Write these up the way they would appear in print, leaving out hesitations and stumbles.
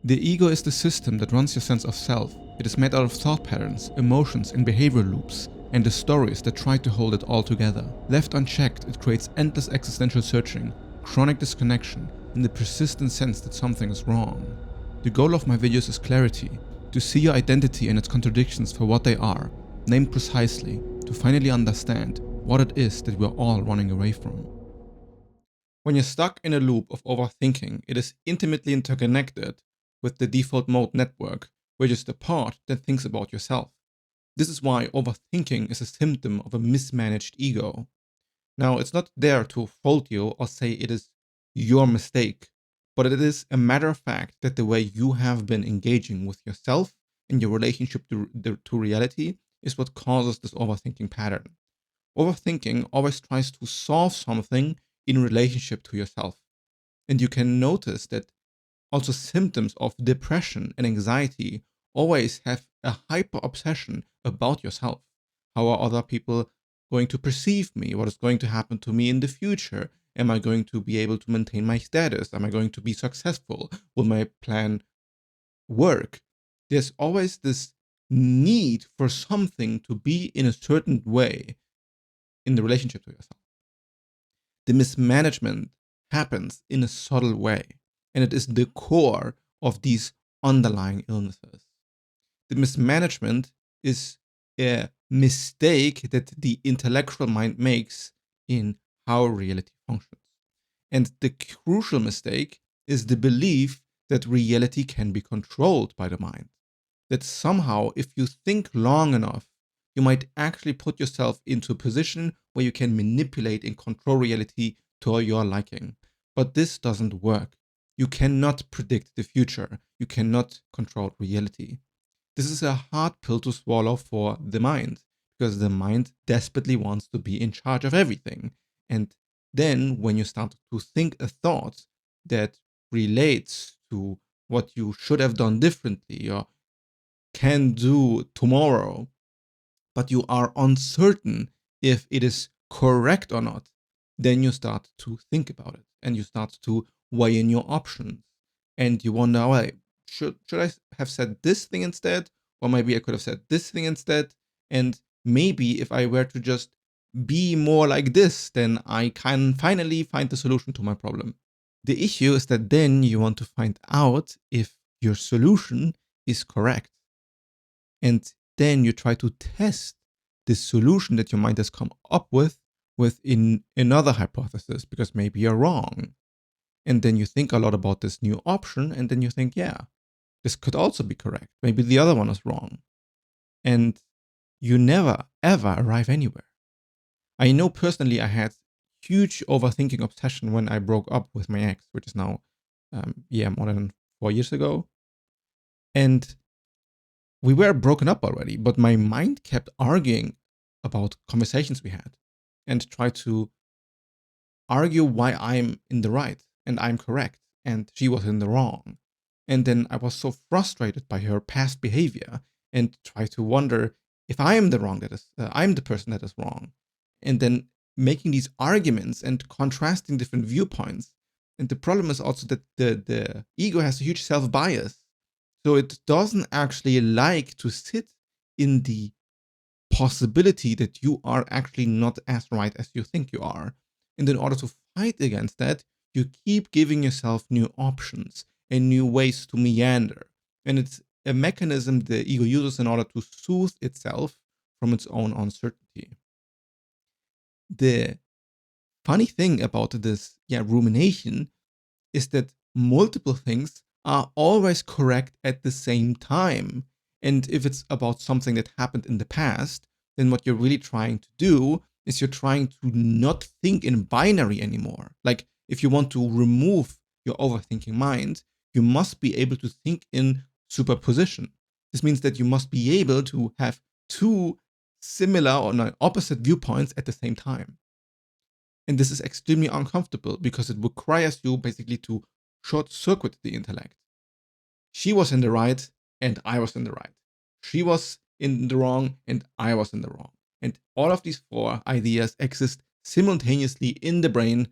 The ego is the system that runs your sense of self. It is made out of thought patterns, emotions, and behavior loops, and the stories that try to hold it all together. Left unchecked, it creates endless existential searching, chronic disconnection, and the persistent sense that something is wrong. The goal of my videos is clarity, to see your identity and its contradictions for what they are, named precisely, to finally understand what it is that we're all running away from. When you're stuck in a loop of overthinking, it is intimately interconnected with the default mode network, which is the part that thinks about yourself. This is why overthinking is a symptom of a mismanaged ego. Now, it's not there to fault you or say it is your mistake, but it is a matter of fact that the way you have been engaging with yourself and your relationship to reality is what causes this overthinking pattern. Overthinking always tries to solve something in relationship to yourself. And you can notice that also symptoms of depression and anxiety always have a hyper obsession about yourself. How are other people going to perceive me? What is going to happen to me in the future? Am I going to be able to maintain my status? Am I going to be successful? Will my plan work? There's always this need for something to be in a certain way in the relationship to yourself. The mismanagement happens in a subtle way, and it is the core of these underlying illnesses. The mismanagement is a mistake that the intellectual mind makes in how reality functions. And the crucial mistake is the belief that reality can be controlled by the mind. That somehow, if you think long enough, you might actually put yourself into a position where you can manipulate and control reality to your liking. But this doesn't work. You cannot predict the future. You cannot control reality. This is a hard pill to swallow for the mind, because the mind desperately wants to be in charge of everything. And then when you start to think a thought that relates to what you should have done differently or can do tomorrow, but you are uncertain if it is correct or not, then you start to think about it and you start to weigh in your options. And you wonder, well, should I have said this thing instead? Or maybe I could have said this thing instead. And maybe if I were to just be more like this, then I can finally find the solution to my problem. The issue is that then you want to find out if your solution is correct. And then you try to test this solution that your mind has come up with within another hypothesis, because maybe you're wrong. And then you think a lot about this new option, and then you think, yeah, this could also be correct. Maybe the other one is wrong. And you never, ever arrive anywhere. I know personally I had huge overthinking obsession when I broke up with my ex, which is now, more than 4 years ago. And we were broken up already, but my mind kept arguing about conversations we had and tried to argue why I'm in the right and I'm correct and she was in the wrong. And then I was so frustrated by her past behavior and tried to wonder if I am the wrong, I'm the person that is wrong. And then making these arguments and contrasting different viewpoints. And the problem is also that the ego has a huge self-bias. So it doesn't actually like to sit in the possibility that you are actually not as right as you think you are. And in order to fight against that, you keep giving yourself new options and new ways to meander. And it's a mechanism the ego uses in order to soothe itself from its own uncertainty. The funny thing about this rumination is that multiple things are always correct at the same time. And if it's about something that happened in the past, then what you're really trying to do is you're trying to not think in binary anymore. Like if you want to remove your overthinking mind, you must be able to think in superposition. This means that you must be able to have two similar or opposite viewpoints at the same time. And this is extremely uncomfortable because it requires you basically to short circuit the intellect. She was in the right and I was in the right. She was in the wrong and I was in the wrong. And all of these four ideas exist simultaneously in the brain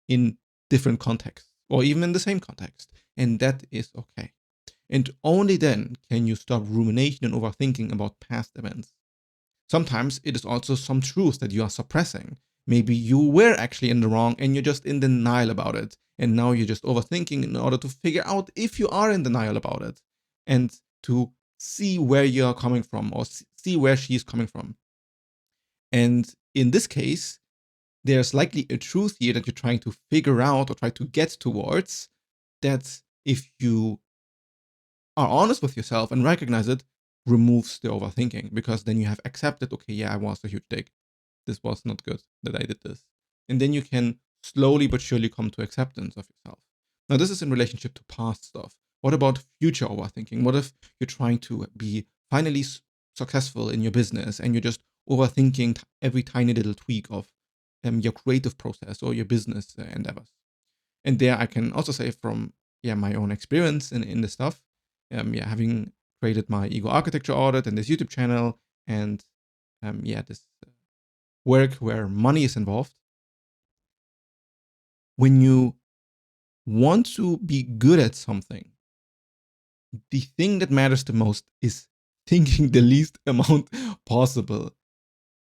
in different contexts or even in the same context. And that is okay. And only then can you stop rumination and overthinking about past events. Sometimes it is also some truth that you are suppressing. Maybe you were actually in the wrong and you're just in denial about it. And now you're just overthinking in order to figure out if you are in denial about it and to see where you're coming from or see where she's coming from. And in this case, there's likely a truth here that you're trying to figure out or try to get towards, that if you are honest with yourself and recognize it, removes the overthinking, because then you have accepted, okay, yeah, I was a huge dick. This was not good that I did this. And then you can slowly but surely come to acceptance of yourself. Now, this is in relationship to past stuff. What about future overthinking? What if you're trying to be finally successful in your business and you're just overthinking every tiny little tweak of your creative process or your business endeavors? And there I can also say from my own experience in this stuff, having created my Ego Architecture Audit and this YouTube channel and this work where money is involved. When you want to be good at something, the thing that matters the most is thinking the least amount possible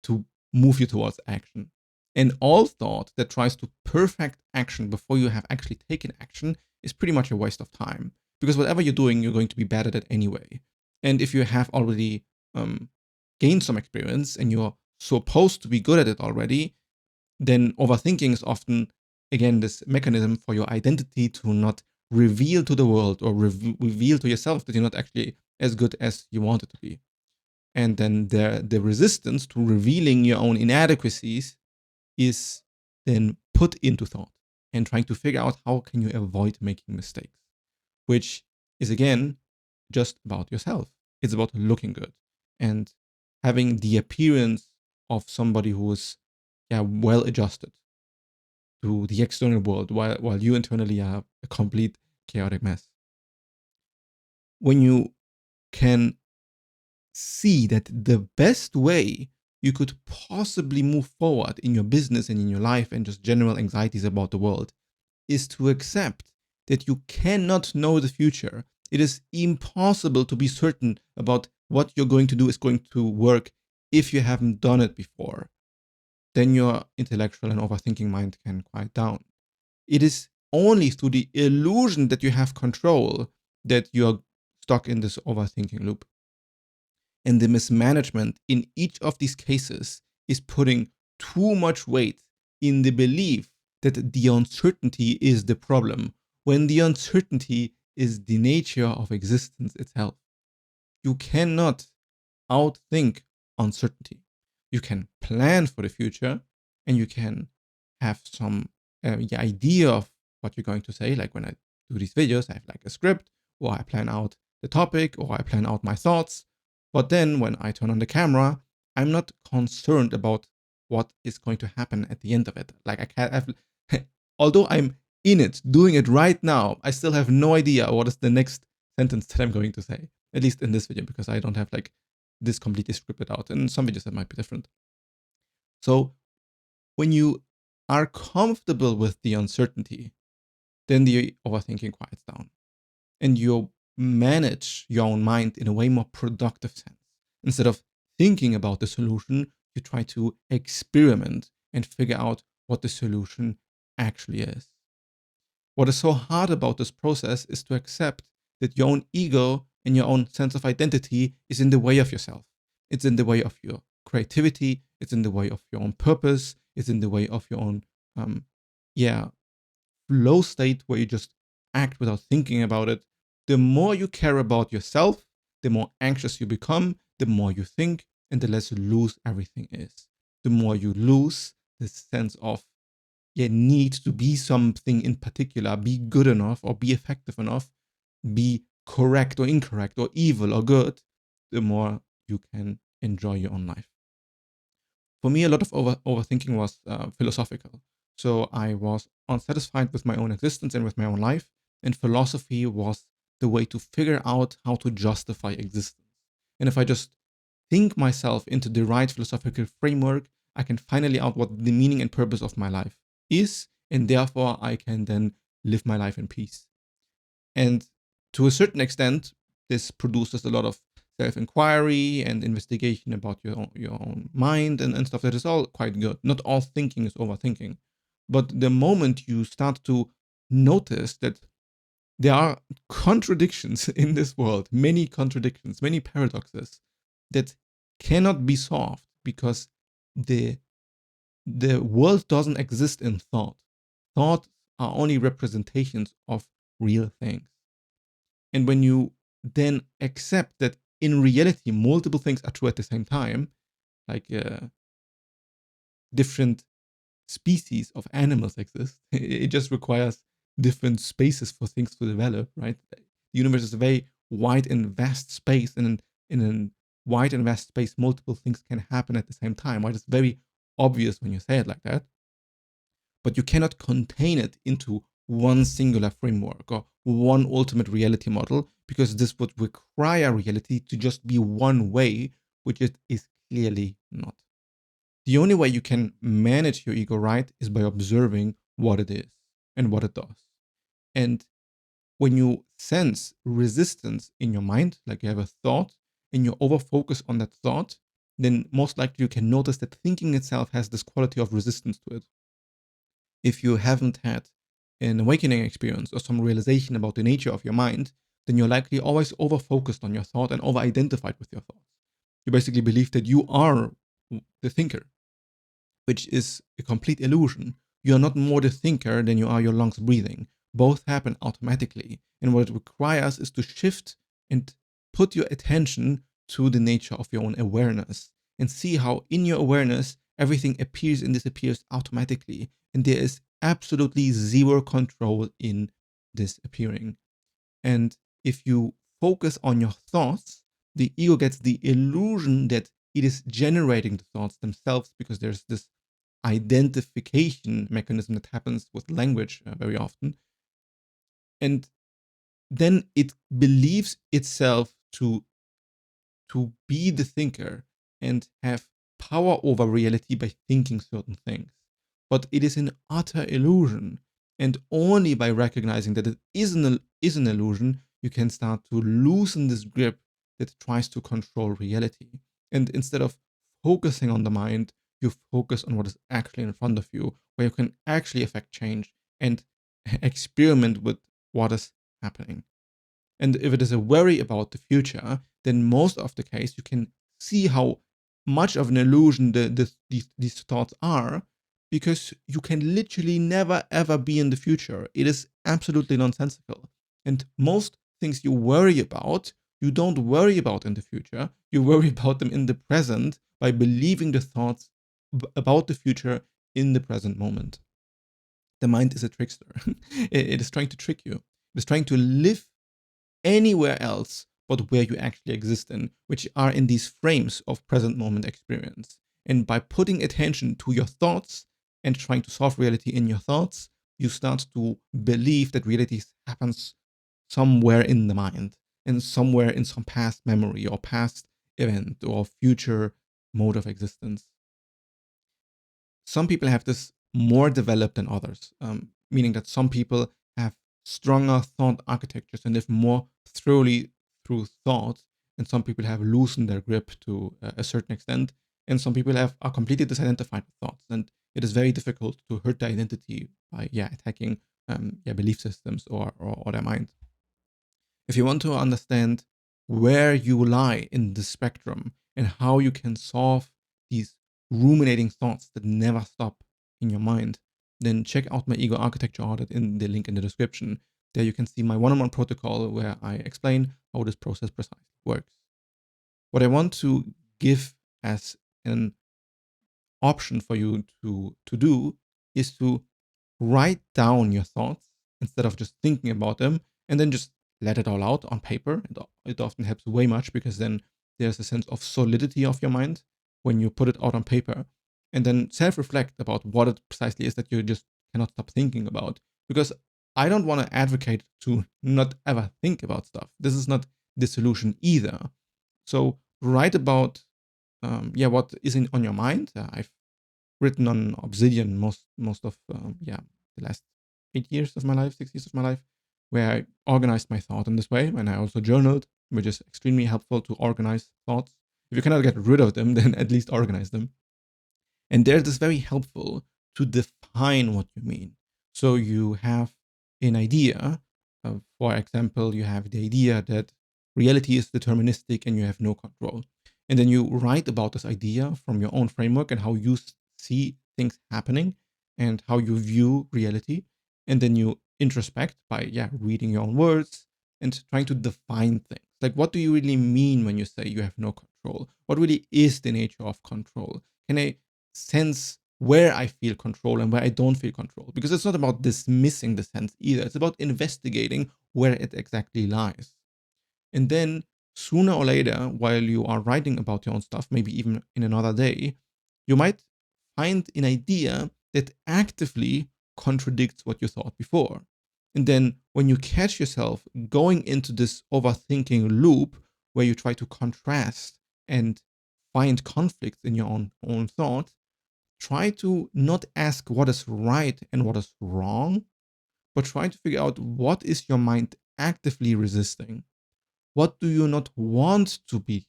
to move you towards action. And all thought that tries to perfect action before you have actually taken action is pretty much a waste of time. Because whatever you're doing, you're going to be bad at it anyway. And if you have already gained some experience and you're supposed to be good at it already, then overthinking is often, again, this mechanism for your identity to not reveal to the world or reveal to yourself that you're not actually as good as you want it to be. And then the resistance to revealing your own inadequacies is then put into thought and trying to figure out how can you avoid making mistakes, which is, again, just about yourself. It's about looking good and having the appearance of somebody who is well adjusted to the external world while you internally are a complete chaotic mess. When you can see that the best way you could possibly move forward in your business and in your life and just general anxieties about the world is to accept that you cannot know the future. It is impossible to be certain about what you're going to do is going to work if you haven't done it before. Then your intellectual and overthinking mind can quiet down. It is only through the illusion that you have control that you're stuck in this overthinking loop. And the mismanagement in each of these cases is putting too much weight in the belief that the uncertainty is the problem, when the uncertainty is the nature of existence itself. You cannot outthink uncertainty. You can plan for the future and you can have some idea of what you're going to say. Like when I do these videos, I have like a script, or I plan out the topic, or I plan out my thoughts. But then when I turn on the camera, I'm not concerned about what is going to happen at the end of it. Like I can't have, although I'm in it, doing it right now, I still have no idea what is the next sentence that I'm going to say, at least in this video, because I don't have like this completely scripted out. In some videos that might be different. So when you are comfortable with the uncertainty, then the overthinking quiets down and you manage your own mind in a way more productive sense. Instead of thinking about the solution, you try to experiment and figure out what the solution actually is. What is so hard about this process is to accept that your own ego and your own sense of identity is in the way of yourself. It's in the way of your creativity. It's in the way of your own purpose. It's in the way of your own, flow state where you just act without thinking about it. The more you care about yourself, the more anxious you become, the more you think, and the less loose everything is. The more you lose this sense of need to be something in particular, be good enough or be effective enough, be correct or incorrect or evil or good, the more you can enjoy your own life. For me, a lot of overthinking was philosophical. So I was unsatisfied with my own existence and with my own life, and philosophy was the way to figure out how to justify existence. And if I just think myself into the right philosophical framework, I can finally out what the meaning and purpose of my life is, and therefore I can then live my life in peace. And To a certain extent, this produces a lot of self-inquiry and investigation about your own mind and stuff. That is all quite good. Not all thinking is overthinking. But the moment you start to notice that there are contradictions in this world, many contradictions, many paradoxes that cannot be solved because the world doesn't exist in thought. Thoughts are only representations of real things. And when you then accept that in reality multiple things are true at the same time, like different species of animals exist, it just requires different spaces for things to develop, right? The universe is a very wide and vast space, and in a wide and vast space, multiple things can happen at the same time, right? It's very obvious when you say it like that, but you cannot contain it into one singular framework or one ultimate reality model, because this would require reality to just be one way, which it is clearly not. The only way you can manage your ego right is by observing what it is and what it does. And when you sense resistance in your mind, like you have a thought and you overfocus on that thought, then most likely you can notice that thinking itself has this quality of resistance to it. If you haven't had an awakening experience or some realization about the nature of your mind, then you're likely always over-focused on your thought and over-identified with your thoughts. You basically believe that you are the thinker, which is a complete illusion. You are not more the thinker than you are your lungs breathing. Both happen automatically. And what it requires is to shift and put your attention to the nature of your own awareness and see how in your awareness everything appears and disappears automatically. And there is absolutely zero control in this appearing. And if you focus on your thoughts, the ego gets the illusion that it is generating the thoughts themselves, because there's this identification mechanism that happens with language very often. And then it believes itself to be the thinker and have power over reality by thinking certain things. But it is an utter illusion. And only by recognizing that it is an illusion, you can start to loosen this grip that tries to control reality. And instead of focusing on the mind, you focus on what is actually in front of you, where you can actually affect change and experiment with what is happening. And if it is a worry about the future, then most of the case you can see how much of an illusion these thoughts are, because you can literally never ever be in the future. It is absolutely nonsensical. And most things you worry about, you don't worry about in the future. You worry about them in the present by believing the thoughts about the future in the present moment. The mind is a trickster. It is trying to trick you. It is trying to live anywhere else but where you actually exist in, which are in these frames of present moment experience. And by putting attention to your thoughts and trying to solve reality in your thoughts, you start to believe that reality happens somewhere in the mind and somewhere in some past memory or past event or future mode of existence. Some people have this more developed than others, meaning that some people have stronger thought architectures and live more thoroughly through thought, and some people have loosened their grip to a certain extent, and some people are completely disidentified with thoughts, and it is very difficult to hurt their identity by attacking belief systems or their mind. If you want to understand where you lie in the spectrum and how you can solve these ruminating thoughts that never stop in your mind, then check out my Ego Architecture Audit in the link in the description. There you can see my one-on-one protocol where I explain how this process precisely works. What I want to give as an option for you to do is to write down your thoughts instead of just thinking about them, and then just let it all out on paper. It often helps way much, because then there's a sense of solidity of your mind when you put it out on paper, and then self-reflect about what it precisely is that you just cannot stop thinking about. Because I don't want to advocate to not ever think about stuff. This is not the solution either. So write about what is on your mind. I've written on Obsidian most of the last 8 years of my life, 6 years of my life. where I organized my thought in this way, and I also journaled, which is extremely helpful to organize thoughts. If you cannot get rid of them, then at least organize them. And there it is very helpful to define what you mean. So you have an idea. For example, you have the idea that reality is deterministic and you have no control. And then you write about this idea from your own framework and how you see things happening and how you view reality. And then you introspect by reading your own words and trying to define things. Like, what do you really mean when you say you have no control? What really is the nature of control? Can I sense where I feel control and where I don't feel control? Because it's not about dismissing the sense either. It's about investigating where it exactly lies. And then sooner or later, while you are writing about your own stuff, maybe even in another day, you might find an idea that actively contradicts what you thought before. And then when you catch yourself going into this overthinking loop where you try to contrast and find conflicts in your own thought, try to not ask what is right and what is wrong, but try to figure out what is your mind actively resisting. What do you not want to be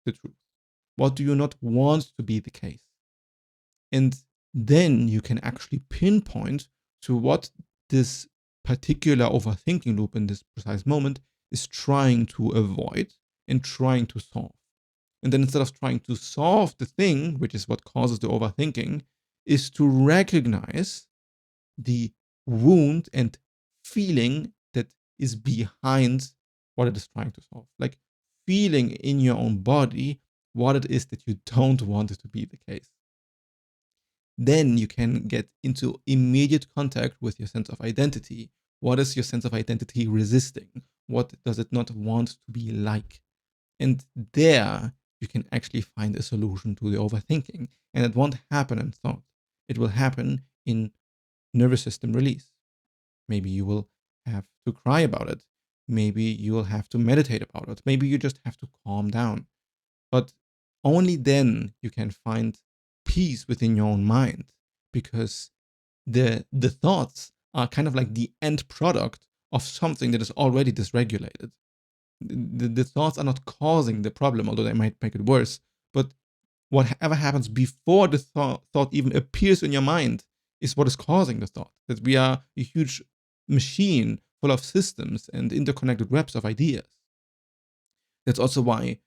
the truth? What do you not want to be the case? And then you can actually pinpoint to what this particular overthinking loop in this precise moment is trying to avoid and trying to solve. And then instead of trying to solve the thing, which is what causes the overthinking, is to recognize the wound and feeling that is behind what it is trying to solve. Like feeling in your own body what it is that you don't want it to be the case. Then you can get into immediate contact with your sense of identity. What is your sense of identity resisting? What does it not want to be like? And there you can actually find a solution to the overthinking. And it won't happen in thought. It will happen in nervous system release. Maybe you will have to cry about it. Maybe you will have to meditate about it. Maybe you just have to calm down. But only then you can find peace within your own mind, because the thoughts are kind of like the end product of something that is already dysregulated. The thoughts are not causing the problem, although they might make it worse. But whatever happens before the thought even appears in your mind is what is causing the thought. That we are a huge machine full of systems and interconnected webs of ideas. That's also why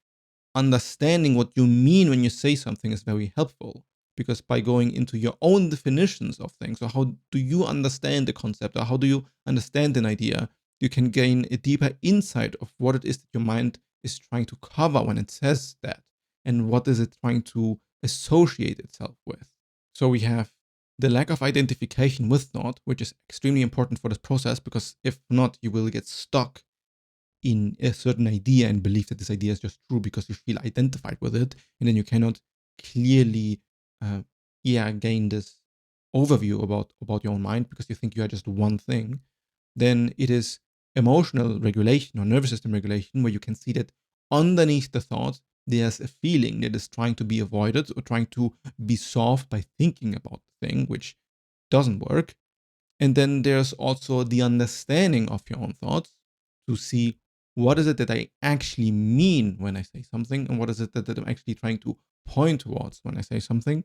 understanding what you mean when you say something is very helpful, because by going into your own definitions of things, or how do you understand the concept, or how do you understand an idea, you can gain a deeper insight of what it is that your mind is trying to cover when it says that, and what is it trying to associate itself with. So we have the lack of identification with thought, which is extremely important for this process, because if not, you will get stuck in a certain idea and believe that this idea is just true because you feel identified with it, and then you cannot clearly gain this overview about your own mind because you think you are just one thing. Then it is emotional regulation or nervous system regulation, where you can see that underneath the thought there's a feeling that is trying to be avoided or trying to be solved by thinking about the thing, which doesn't work. And then there's also the understanding of your own thoughts to see what is it that I actually mean when I say something, and what is it that I'm actually trying to point towards when I say something.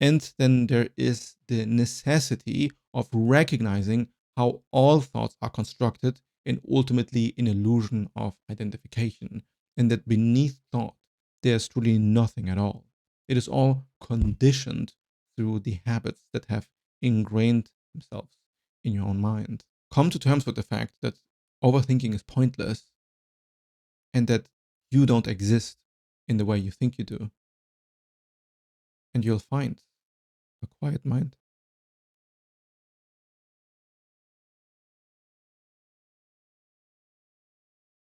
And then there is the necessity of recognizing how all thoughts are constructed and ultimately an illusion of identification, and that beneath thought, there's truly nothing at all. It is all conditioned through the habits that have ingrained themselves in your own mind. Come to terms with the fact that overthinking is pointless and that you don't exist in the way you think you do. And you'll find a quiet mind.